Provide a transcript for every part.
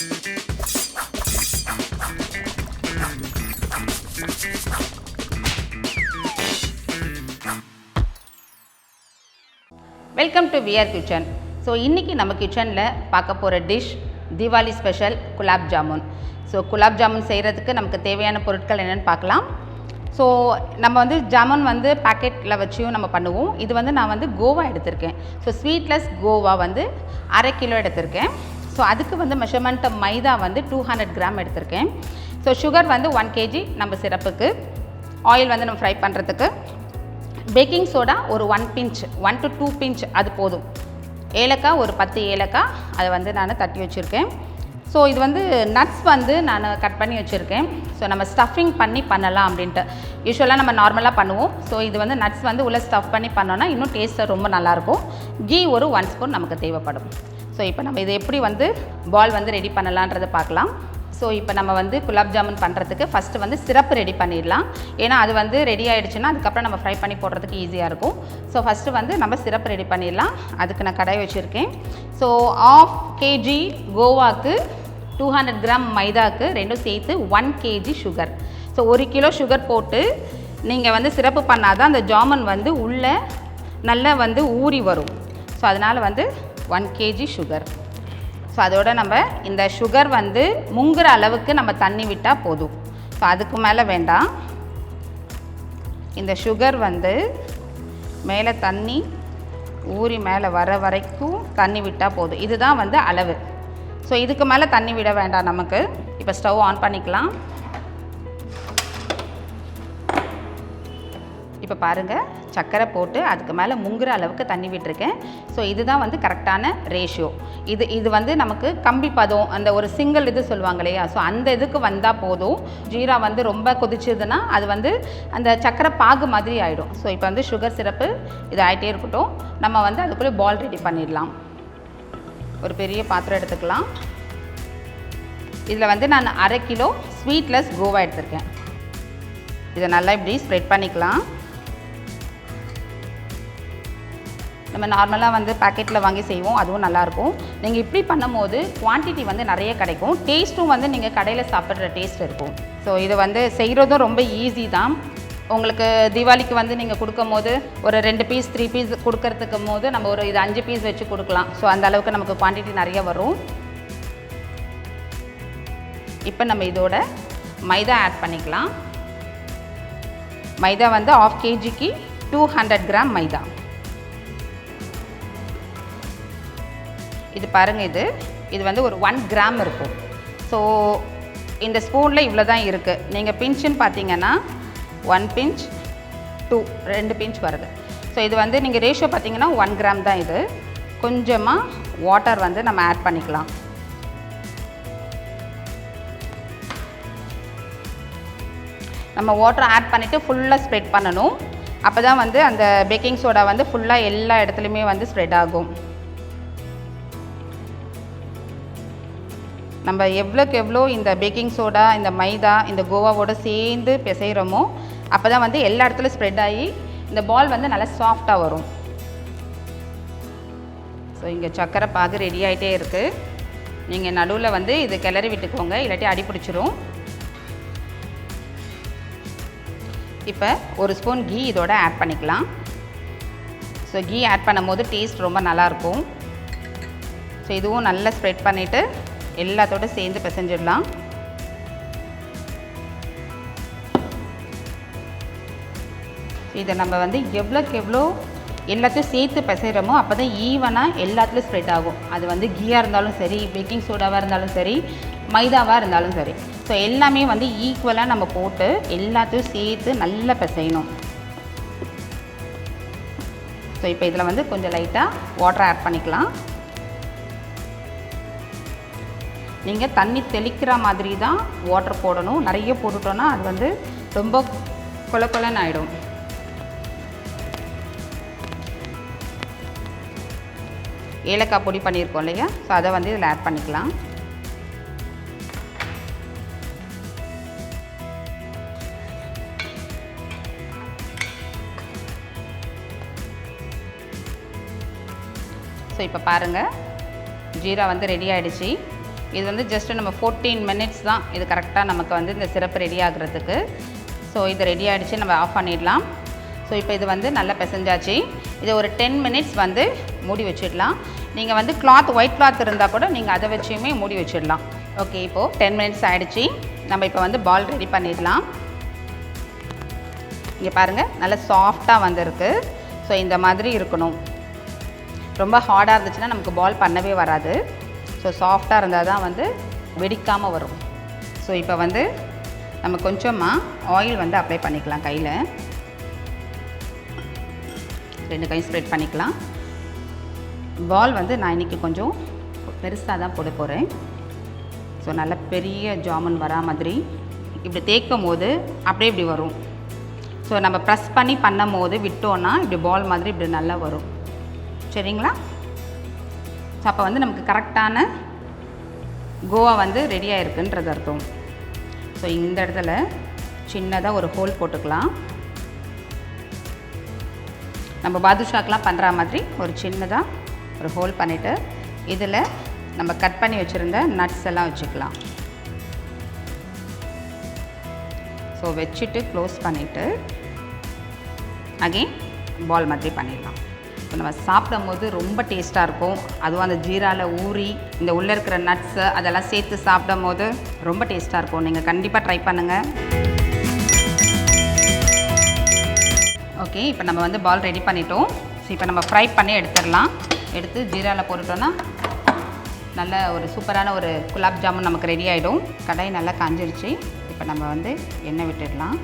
Welcome to VR kitchen. So இன்றைக்கி நம்ம கிச்சனில் பார்க்க போகிற dish Deepavali special gulab jamun. So gulab jamun செய்கிறதுக்கு நமக்கு தேவையான பொருட்கள் என்னென்னு பார்க்கலாம். ஸோ நம்ம வந்து ஜாமுன் வந்து பேக்கெட்டில் வச்சியும் நம்ம பண்ணுவோம். இது வந்து நான் வந்து கோவா எடுத்திருக்கேன். ஸோ ஸ்வீட்லெஸ் கோவா வந்து 1/2 கிலோ எடுத்திருக்கேன். ஸோ அதுக்கு வந்து மெஷர்மெண்ட் மைதா வந்து 200 கிராம் எடுத்திருக்கேன். ஸோ சுகர் வந்து 1 kg நம்ம சிரப்புக்கு, ஆயில் வந்து நம்ம ஃப்ரை பண்ணுறதுக்கு, பேக்கிங் சோடா ஒரு 1 pinch 1 to 2 pinch அது போதும். ஏலக்காய் ஒரு 10 ஏலக்காய் அதை வந்து நான் தட்டி வச்சுருக்கேன். ஸோ இது வந்து நட்ஸ் வந்து நான் கட் பண்ணி வச்சுருக்கேன். ஸோ நம்ம ஸ்டஃபிங் பண்ணி பண்ணலாம் அப்படின்ட்டு. யூஸ்வலாக நம்ம நார்மலாக பண்ணுவோம். ஸோ இது வந்து நட்ஸ் வந்து உள்ளே ஸ்டஃப் பண்ணி பண்ணோன்னா இன்னும் டேஸ்ட்டு ரொம்ப நல்லாயிருக்கும். கீ ஒரு 1 ஸ்பூன் நமக்கு தேவைப்படும். ஸோ இப்போ நம்ம இதை எப்படி வந்து பால் வந்து ரெடி பண்ணலான்றதை பார்க்கலாம். ஸோ இப்போ நம்ம வந்து குலாப் ஜாமுன் பண்ணுறதுக்கு ஃபஸ்ட்டு வந்து சிரப்பு ரெடி பண்ணிடலாம். ஏன்னா அது வந்து ரெடி ஆகிடுச்சுன்னா அதுக்கப்புறம் நம்ம ஃப்ரை பண்ணி போடுறதுக்கு ஈஸியாக இருக்கும். ஸோ ஃபஸ்ட்டு வந்து நம்ம சிரப்பு ரெடி பண்ணிடலாம். அதுக்கு நான் கடாய் வச்சுருக்கேன். ஸோ 1/2 kg கோவாக்கு 200 கிராம் மைதாவுக்கு ரெண்டும் சேர்த்து 1 kg sugar. So 1 kilo sugar போட்டு நீங்கள் வந்து சிரப்பு பண்ணால் தான் அந்த ஜாமுன் வந்து உள்ளே நல்லா வந்து ஊறி வரும். ஸோ அதனால் வந்து 1 kg சுகர். ஸோ அதோடு நம்ம இந்த சுகர் வந்து முங்குற அளவுக்கு நம்ம தண்ணி விட்டால் போதும். ஸோ அதுக்கு மேலே வேண்டாம். இந்த சுகர் வந்து மேலே தண்ணி ஊறி மேலே வர வரைக்கும் தண்ணி விட்டால் போதும். இதுதான் வந்து அளவு. ஸோ இதுக்கு மேலே தண்ணி விட வேண்டாம் நமக்கு. இப்போ ஸ்டவ் ஆன் பண்ணிக்கலாம். இப்போ பாருங்கள், சர்க்கரை போட்டு அதுக்கு மேலே முங்குற அளவுக்கு தண்ணி விட்டுருக்கேன். ஸோ இதுதான் வந்து கரெக்டான ரேஷியோ. இது வந்து நமக்கு கம்பி பதம், அந்த ஒரு சிங்கிள் இது சொல்லுவாங்க இல்லையா, ஸோ அந்த இதுக்கு வந்தால் போதும். ஜீரா வந்து ரொம்ப கொதிச்சதுன்னா அது வந்து அந்த சர்க்கரை பாகு மாதிரி ஆகிடும். ஸோ இப்போ வந்து சுகர் சிரப்பு இது ஆகிட்டே இருக்கட்டும். நம்ம வந்து அதுக்குள்ளே பால் ரெடி பண்ணிடலாம். ஒரு பெரிய பாத்திரம் எடுத்துக்கலாம். இதில் வந்து நான் 1/2 கிலோ ஸ்வீட்லெஸ் கோவா எடுத்திருக்கேன். இதை நல்லா இப்படி ஸ்ப்ரெட் பண்ணிக்கலாம். நம்ம நார்மலாக வந்து பேக்கெட்டில் வாங்கி செய்வோம், அதுவும் நல்லாயிருக்கும். நீங்கள் இப்படி பண்ணும் போது குவான்டிட்டி வந்து நிறைய கிடைக்கும். டேஸ்ட்டும் வந்து நீங்கள் கடையில் சாப்பிட்ற டேஸ்ட் இருக்கும். ஸோ இது வந்து செய்கிறதும் ரொம்ப ஈஸி தான். உங்களுக்கு தீபாவளிக்கு வந்து நீங்கள் கொடுக்கும் போது ஒரு 2 பீஸ் 3 பீஸ் கொடுக்கறதுக்கும் போது நம்ம ஒரு இது 5 பீஸ் வச்சு கொடுக்கலாம். ஸோ அந்த அளவுக்கு நமக்கு குவான்டிட்டி நிறைய வரும். இப்போ நம்ம இதோட மைதா ஆட் பண்ணிக்கலாம். மைதா வந்து 1/2 kgக்கு 200 கிராம் மைதா. இது பாருங்கள், இது வந்து ஒரு 1 கிராம் இருக்கும். ஸோ இந்த ஸ்பூனில் இவ்வளோ தான் இருக்குது. நீங்கள் பிஞ்சுன்னு பார்த்தீங்கன்னா 1 pinch 2 pinch வருது. ஸோ இது வந்து நீங்கள் ரேஷியோ பார்த்தீங்கன்னா 1 கிராம் தான். இது கொஞ்சமாக வாட்டர் வந்து நம்ம ஆட் பண்ணிக்கலாம். நம்ம வாட்டர் ஆட் பண்ணிவிட்டு ஃபுல்லாக ஸ்ப்ரெட் பண்ணணும். அப்போ தான் வந்து அந்த பேக்கிங் சோடா வந்து ஃபுல்லாக எல்லா இடத்துலையுமே வந்து ஸ்ப்ரெட் ஆகும். நம்ம எவ்வளோக்கு எவ்வளோ இந்த பேக்கிங் சோடா, இந்த மைதா, இந்த கோவாவோடு சேர்ந்து பிசைகிறோமோ அப்போ தான் வந்து எல்லா இடத்துலையும் ஸ்ப்ரெட் ஆகி இந்த பால் வந்து நல்லா சாஃப்டாக வரும். ஸோ இங்கே சர்க்கரை பாகு ரெடி ஆகிட்டே இருக்குது. நீங்கள் நடுவில் வந்து இது கிளறி விட்டுக்கோங்க, இல்லாட்டி அடி பிடிச்சிரும். இப்போ 1 ஸ்பூன் கீ இதோட ஆட் பண்ணிக்கலாம். ஸோ கீ ஆட் பண்ணும் போது டேஸ்ட் ரொம்ப நல்லாயிருக்கும். ஸோ இதுவும் நல்லா ஸ்ப்ரெட் பண்ணிவிட்டு எல்லாத்தோடு சேர்ந்து பிசைஞ்சிடலாம். இதை நம்ம வந்து எவ்வளோக்கு எவ்வளோ எல்லாத்தையும் சேர்த்து பிசைகிறோமோ அப்போ தான் ஈவனாக எல்லாத்துலேயும் ஸ்ப்ரெட் ஆகும். அது வந்து கீயாக இருந்தாலும் சரி, பேக்கிங் சோடாவாக இருந்தாலும் சரி, மைதாவாக இருந்தாலும் சரி. ஸோ எல்லாமே வந்து ஈக்குவலாக நம்ம போட்டு எல்லாத்தையும் சேர்த்து நல்லா பிசையணும். ஸோ இப்போ இதில் வந்து கொஞ்சம் லைட்டாக வாட்டர் ஆட் பண்ணிக்கலாம். நீங்கள் தண்ணி தெளிக்கிற மாதிரி தான் வாட்டர் போடணும். நிறைய போட்டுட்டோன்னா அது வந்து ரொம்ப கொல கொலன்னு ஆகிடும். ஏலக்காய் பொடி பண்ணியிருக்கோம் இல்லையா, ஸோ அதை வந்து இதில் ஆட் பண்ணிக்கலாம். ஸோ இப்போ பாருங்கள், ஜீரா வந்து ரெடி ஆகிடுச்சு. இது வந்து ஜஸ்ட்டு நம்ம 14 மினிட்ஸ் தான் இது கரெக்டாக நமக்கு வந்து இந்த சிரப்பு ரெடி ஆகுறதுக்கு. ஸோ இது ரெடி ஆகிடுச்சு, நம்ம ஆஃப் பண்ணிடலாம். ஸோ இப்போ இது வந்து நல்லா பிசைஞ்சாச்சு. இதை ஒரு 10 மினிட்ஸ் வந்து மூடி வச்சிடலாம். நீங்கள் வந்து ஒயிட் கிளாத் இருந்தால் கூட நீங்கள் அதை வச்சுமே மூடி வச்சிடலாம். ஓகே, இப்போது 10 மினிட்ஸ் ஆகிடுச்சு. நம்ம இப்போ வந்து பால் ரெடி பண்ணிடலாம். இங்கே பாருங்கள், நல்லா சாஃப்டாக வந்திருக்கு. ஸோ இந்த மாதிரி இருக்கணும். ரொம்ப ஹார்டாக இருந்துச்சுன்னா நமக்கு பால் பண்ணவே வராது. ஸோ சாஃப்டாக இருந்தால் தான் வந்து வெடிக்காமல் வரும். ஸோ இப்போ வந்து நம்ம கொஞ்சமாக ஆயில் வந்து அப்ளை பண்ணிக்கலாம். கையில் 2 கை ஸ்ப்ரெட் பண்ணிக்கலாம். பால் வந்து நான் இன்றைக்கி கொஞ்சம் பெருசாக தான் போட போகிறேன். ஸோ நல்ல பெரிய ஜாமுன் வரா மாதிரி இப்படி தேய்க்கும் போது அப்படியே இப்படி வரும். ஸோ நம்ம ப்ரெஸ் பண்ணி பண்ணும் போது விட்டோன்னா இப்படி பால் மாதிரி இப்படி நல்லா வரும். சரிங்களா? ஸோ அப்போ வந்து நமக்கு கரெக்டான கோவா வந்து ரெடியாக இருக்குன்றது அர்த்தம். ஸோ இந்த இடத்துல சின்னதாக ஒரு ஹோல் போட்டுக்கலாம். நம்ம பாதுஷாக்கெலாம் பண்ணுற மாதிரி ஒரு சின்னதாக ஒரு ஹோல் பண்ணிவிட்டு இதில் நம்ம கட் பண்ணி வச்சுருந்த நட்ஸ் எல்லாம் வச்சுக்கலாம். ஸோ வச்சுட்டு க்ளோஸ் பண்ணிவிட்டு அகெயின் பால் மாதிரி பண்ணிடலாம். இப்போ நம்ம சாப்பிடும் போது ரொம்ப டேஸ்ட்டாக இருக்கும். அதுவும் அந்த ஜீராவில் ஊறி இந்த உள்ளே இருக்கிற நட்ஸு அதெல்லாம் சேர்த்து சாப்பிடும் போது ரொம்ப டேஸ்ட்டாக இருக்கும். நீங்கள் கண்டிப்பாக ட்ரை பண்ணுங்கள். ஓகே, இப்போ நம்ம வந்து பால் ரெடி பண்ணிட்டோம். ஸோ இப்போ நம்ம ஃப்ரை பண்ணி எடுத்துடலாம். எடுத்து ஜீராவில் போட்டுட்டோன்னா நல்ல ஒரு சூப்பரான ஒரு குலாப் ஜாமுன் நமக்கு ரெடி ஆகிடும். கடாய் நல்லா காஞ்சிருச்சு. இப்போ நம்ம வந்து எண்ணெய் விட்டுடலாம்.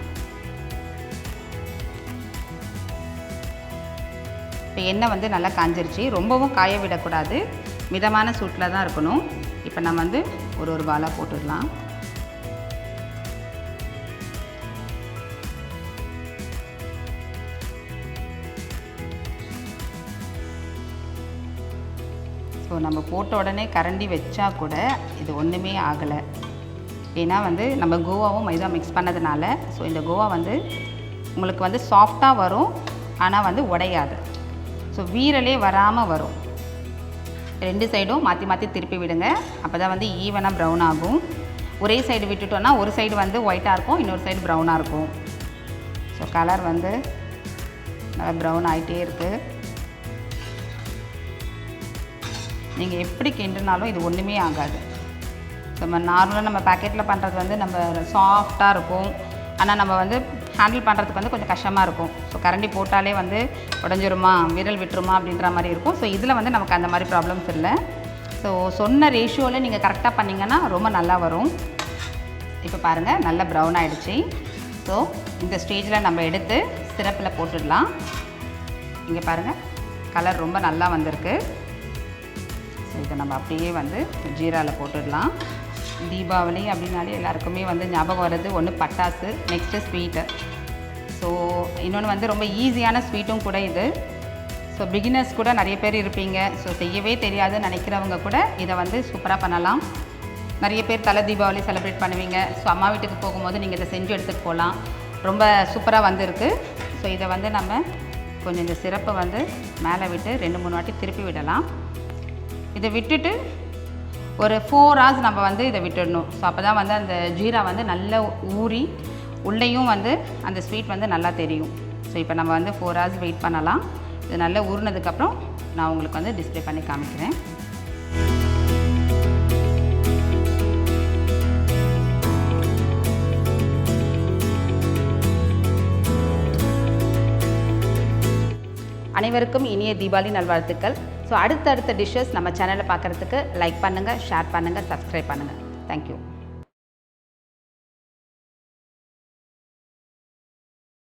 இப்போ எண்ணெய் வந்து நல்லா காஞ்சிருச்சு. ரொம்பவும் காய விடக்கூடாது, மிதமான சூட்டில் தான் இருக்கணும். இப்போ நம்ம வந்து ஒரு பாலாக போட்டுடலாம். ஸோ நம்ம போட்ட உடனே கரண்டி வச்சா கூட இது ஒன்றுமே ஆகலை. ஏன்னா வந்து நம்ம கோவாவும் மைதா மிக்ஸ் பண்ணதுனால ஸோ இந்த கோவா வந்து உங்களுக்கு வந்து சாஃப்டாக வரும், ஆனால் வந்து உடையாது. ஸோ வீரலே வராமல் வரும். 2 சைடும் மாற்றி மாற்றி திருப்பி விடுங்க. அப்போ தான் வந்து ஈவனாக ப்ரௌன் ஆகும். ஒரே சைடு விட்டுட்டோன்னா ஒரு சைடு வந்து ஒயிட்டாக இருக்கும், இன்னொரு சைடு ப்ரௌனாக இருக்கும். ஸோ கலர் வந்து நல்லா ப்ரௌன் ஆகிட்டே இருக்குது. நீங்கள் எப்படி கிண்டுனாலும் இது ஒன்றுமே ஆகாது. நம்ம நார்மலாக நம்ம பேக்கெட்டில் பண்ணுறது வந்து நம்ம சாஃப்டாக இருக்கும், ஆனால் நம்ம வந்து ஹேண்டில் பண்ணுறதுக்கு வந்து கொஞ்சம் கஷ்டமாக இருக்கும். ஸோ கரண்டி போட்டாலே வந்து உடஞ்சிருமா, விரல் விட்டுருமா அப்படின்ற மாதிரி இருக்கும். ஸோ இதில் வந்து நமக்கு அந்த மாதிரி ப்ராப்ளம்ஸ் இல்லை. ஸோ சொன்ன ரேஷியோவில் நீங்கள் கரெக்டாக பண்ணிங்கன்னா ரொம்ப நல்லா வரும். இப்போ பாருங்கள், நல்லா ப்ரௌன் ஆகிடுச்சு. ஸோ இந்த ஸ்டேஜில் நம்ம எடுத்து சிரப்பில் போட்டுடலாம். இங்கே பாருங்கள், கலர் ரொம்ப நல்லா வந்திருக்கு. ஸோ இதை நம்ம அப்படியே வந்து ஜீராவில் போட்டுடலாம். தீபாவளி அப்படின்னாலே எல்லாருக்குமே வந்து ஞாபகம் வர்றது ஒன்று பட்டாசு, நெக்ஸ்ட்டு ஸ்வீட்டு. ஸோ இன்னொன்று வந்து ரொம்ப ஈஸியான ஸ்வீட்டும் கூட இது. ஸோ பிகினர்ஸ் கூட நிறைய பேர் இருப்பீங்க. ஸோ செய்யவே தெரியாதுன்னு நினைக்கிறவங்க கூட இதை வந்து சூப்பராக பண்ணலாம். நிறைய பேர் தலை தீபாவளி செலிப்ரேட் பண்ணுவீங்க. ஸோ அம்மா வீட்டுக்கு போகும்போது நீங்கள் இதை செஞ்சு எடுத்துகிட்டு போகலாம். ரொம்ப சூப்பராக வந்திருக்கு. ஸோ இதை வந்து நம்ம கொஞ்சம் இந்த சிரப்பை வந்து மேலே விட்டு 2-3 வாட்டி திருப்பி விடலாம். இதை விட்டுட்டு ஒரு 4 hours நம்ம வந்து இதை விட்டுடணும். ஸோ அப்போ தான் வந்து அந்த ஜீரா வந்து நல்லா ஊறி உள்ளேயும் வந்து அந்த ஸ்வீட் வந்து நல்லா தெரியும். ஸோ இப்போ நம்ம வந்து 4 hours வெயிட் பண்ணலாம். இது நல்லா ஊறினதுக்கப்புறம் நான் உங்களுக்கு வந்து டிஸ்ப்ளே பண்ணி காமிக்கிறேன். அனைவருக்கும் இனிய தீபாவளி நல்வாழ்த்துக்கள். ஸோ அடுத்தடுத்த டிஷ்ஷஸ் நம்ம சேனலில் பார்க்குறதுக்கு லைக் பண்ணுங்கள், ஷேர் பண்ணுங்கள், சப்ஸ்கிரைப் பண்ணுங்கள். தேங்க்யூ.